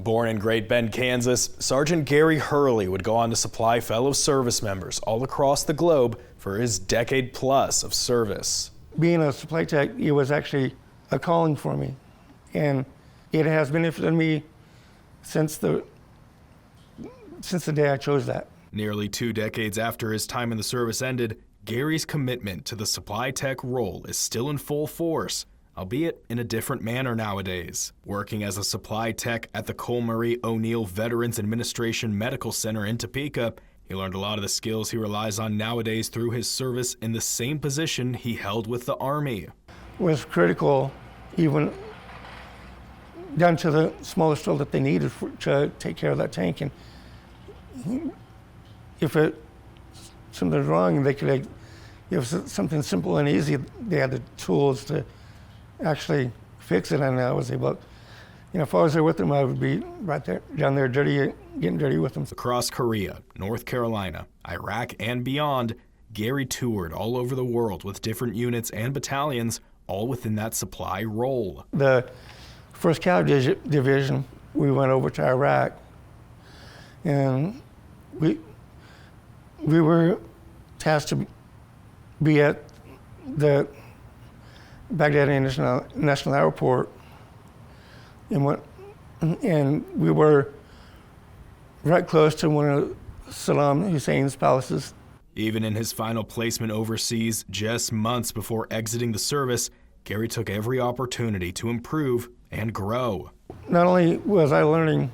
Born in Great Bend, Kansas, Sergeant Gary Hurley would go on to supply fellow service members all across the globe for his decade plus of service. Being a supply tech, it was actually a calling for me, and it has benefited me since the day I chose that. Nearly 2 decades after his time in the service ended, Gary's commitment to the supply tech role is still in full force, albeit in a different manner nowadays. Working as a supply tech at the Cole Marie O'Neill Veterans Administration Medical Center in Topeka, he learned a lot of the skills he relies on nowadays through his service in the same position he held with the Army. Was critical, even down to the smallest tool that they needed to take care of that tank. And if something's wrong, they could, if something simple and easy, they had the tools to actually fix it. And I was able, if I was there with them, I would be right there, down there, getting dirty with them. Across Korea, North Carolina, Iraq, and beyond, Gary toured all over the world with different units and battalions, all within that supply role. The 1st Cavalry Division, we went over to Iraq, and we were tasked to be at the Baghdad International Airport, and we were right close to one of Saddam Hussein's palaces. Even in his final placement overseas, just months before exiting the service, Gary took every opportunity to improve and grow. Not only was I learning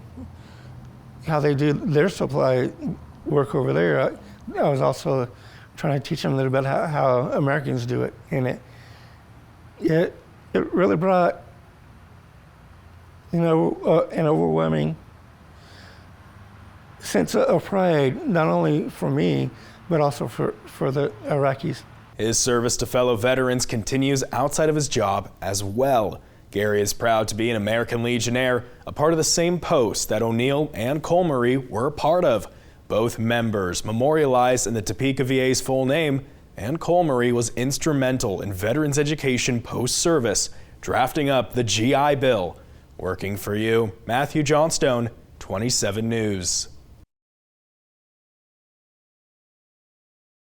how they do their supply work over there, I was also trying to teach them a little bit how Americans do it. And it really brought, an overwhelming sense of pride, not only for me, but also for the Iraqis. His service to fellow veterans continues outside of his job as well. Gary is proud to be an American Legionnaire, a part of the same post that O'Neill and Cole Marie were a part of. Both members memorialized in the Topeka VA's full name, and Cole Marie was instrumental in veterans education post-service, drafting up the GI Bill. Working for you, Matthew Johnstone, 27 News.